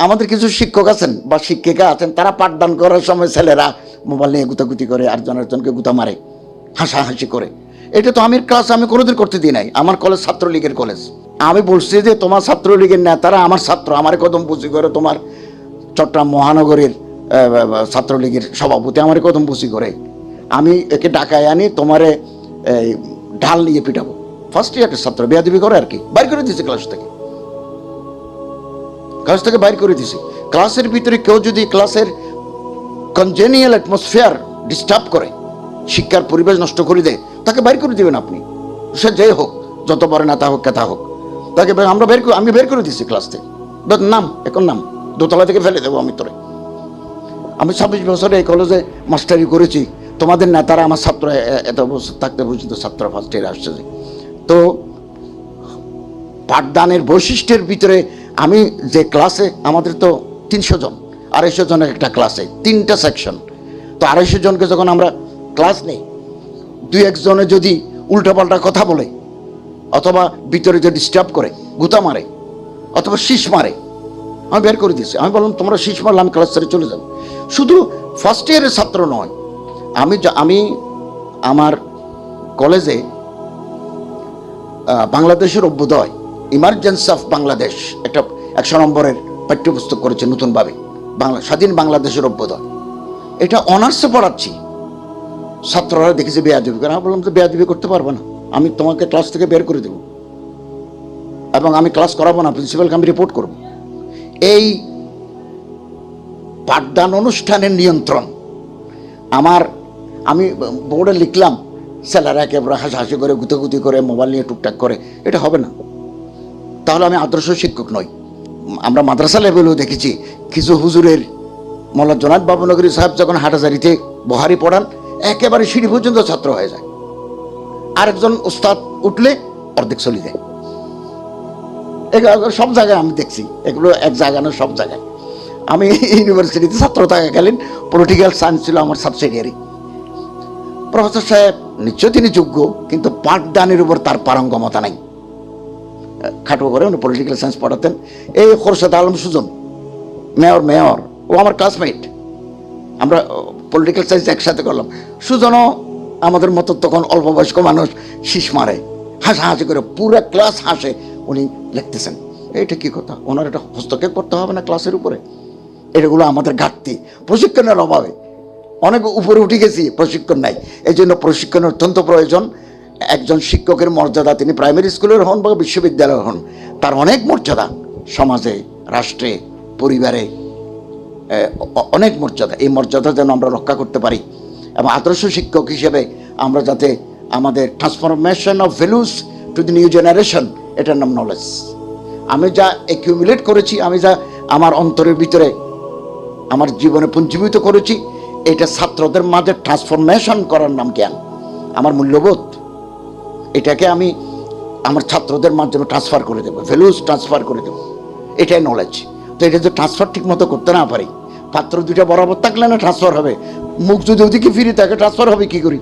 আমাদের কিছু শিক্ষক আছেন বা শিক্ষিকা আছেন, তারা পাঠদান করার সময় ছেলেরা মোবাইল নিয়ে গুতাগুতি করে, আরেকজনকে গুতা মারে, হাসাহাসি করে। এটা তো আমি ক্লাস আমি কোনোদিন করতে দিই নাই। আমার কলেজ ছাত্রলীগের কলেজ। আমি বলছি যে তোমার ছাত্রলীগের নেতারা আমার ছাত্র, আমার কদম বুঝি করে, তোমার চট্টগ্রাম মহানগরের ছাত্রলীগের সভাপতি আমার কদম বুঝি করে, আমি একে ডাকায় আনি, তোমারে ঢাল নিয়ে পিটাবো। ফার্স্ট ইয়ারের ছাত্র বেয়াদবি করে আর কি, বাইর করে দিয়েছে ক্লাস থেকে বাইর করে দিয়েছে। ক্লাসের ভিতরে কেউ যদি ক্লাসের কনজেনিয়াল অ্যাটমসফিয়ার ডিস্টার্ব করে, শিক্ষার পরিবেশ নষ্ট করে দেয়, তাকে বাইর করে দিবেন আপনি, সে যে হোক, যত বড় নেতা হোক কেতা হোক, তাকে আমি বের করে দিচ্ছি ক্লাস থেকে। নাম এখন নাম দোতলা থেকে ফেলে দেবো আমি তোরে। আমি 26 বছরে এই কলেজে মাস্টারি করেছি, তোমাদের নেতারা আমার ছাত্র এত বছর থাকতে পর্যন্ত ছাত্র ফার্স্ট ইয়ারে আসছে। তো পাঠদানের বৈশিষ্ট্যের ভিতরে আমি যে ক্লাসে, আমাদের তো 300 জন, 250 জনের একটা ক্লাসে 3টা সেকশন, তো 250 জনকে যখন আমরা ক্লাস নেই, 2-1 জনে যদি উল্টাপাল্টা কথা বলে, অথবা ভিতরে যে ডিস্টার্ব করে, গুতা মারে, অথবা শীষ মারে, আমি বের করে দিয়েছি। আমি বললাম তোমরা শীষ মারলে আমি ক্লাস ছেড়ে চলে যাবো। শুধু ফার্স্ট ইয়ারের ছাত্র নয়, আমি আমার কলেজে বাংলাদেশের অভ্যুদয়, ইমার্জেন্সি অফ বাংলাদেশ, একটা 100 নম্বরের পাঠ্যপুস্তক করেছে নতুনভাবে, স্বাধীন বাংলাদেশের অভ্যুদয়। এটা অনার্সে পড়াচ্ছি, ছাত্ররা দেখেছে বেয়াদবি করে। আমি বললাম তো বেয়াদবি করতে পারবে না, আমি তোমাকে ক্লাস থেকে বের করে দেবো, এবং আমি ক্লাস করাবো না, প্রিন্সিপালকে আমি রিপোর্ট করব। এই পাঠদান অনুষ্ঠানের নিয়ন্ত্রণ আমি বোর্ডে লিখলাম, ছেলেরা একেবারে হাসাহাসি করে, গুতাগুতি করে, মোবাইল নিয়ে টুকটাক করে, এটা হবে না। তাহলে আমি আদর্শ শিক্ষক নই। আমরা মাদ্রাসা লেভেলেও দেখেছি, কিছু হুজুরের, মোল্লা জোনায়েদ বাবুনগরী সাহেব যখন হাটাজারিতে বহারি পড়ান, একেবারে সিঁড়ি পর্যন্ত ছাত্র হয়ে যায়, আরেকজন উস্তাদ উঠলে অর্ধেক চলে যায়। এগুলো সব জায়গায় আমি দেখছি, এগুলো এক জায়গায় না, সব জায়গায়। আমি ইউনিভার্সিটিতে ছাত্র থাকাকালীন পলিটিক্যাল সায়েন্স ছিল আমার সাবসিডিয়ারি। প্রফেসর সাহেব নিশ্চয় তিনি যোগ্য, কিন্তু পাঠদানের উপর তার পারঙ্গমতা নাই। খাটো করে উনি পলিটিক্যাল সায়েন্স পড়াতেন। এই খোরশেদ আলম সুজন, মেয়র, ও আমার ক্লাসমেট, আমরা পলিটিক্যাল সায়েন্স একসাথে করলাম। সুজনও আমাদের মতো তখন অল্প বয়স্ক মানুষ, শীষ মারে, হাসাহাসি করে, পুরো ক্লাস হাসে, উনি লিখতেছেন। এইটা কি কথা, ওনার এটা হস্তক্ষেপ করতে হবে না ক্লাসের উপরে? এটাগুলো আমাদের ঘাটতি, প্রশিক্ষণের অভাবে অনেক উপরে উঠে গেছি, প্রশিক্ষণ নাই। এই জন্য প্রশিক্ষণের অত্যন্ত প্রয়োজন। একজন শিক্ষকের মর্যাদা, তিনি প্রাইমারি স্কুলের হন বা বিশ্ববিদ্যালয়ের হন, তার অনেক মর্যাদা, সমাজে, রাষ্ট্রে, পরিবারে অনেক মর্যাদা। এই মর্যাদা যেন আমরা রক্ষা করতে পারি, এবং আদর্শ শিক্ষক হিসেবে আমরা যাতে আমাদের transformation of values to the new generation, এটার নাম নলেজ। আমি যা অ্যাকিউমুলেট করেছি, আমি যা আমার অন্তরের ভিতরে আমার জীবনে পুঞ্জীভূত করেছি, এটা ছাত্রদের মাঝে ট্রান্সফরমেশন করার নাম জ্ঞান। আমার মূল্যবোধ, এটাকে আমি আমার ছাত্রদের মাধ্যমে ট্রান্সফার করে দেবো, ভ্যালুস ট্রান্সফার করে দেবো, এটাই নলেজ। তো এটা যদি ট্রান্সফার ঠিক মতো করতে না পারি, পাত্র দুইটা বরাবর থাকলে না ট্রান্সফার হবে, মুখ যদি ওদিকে ফিরে থাকে ট্রান্সফার হবে কি করি?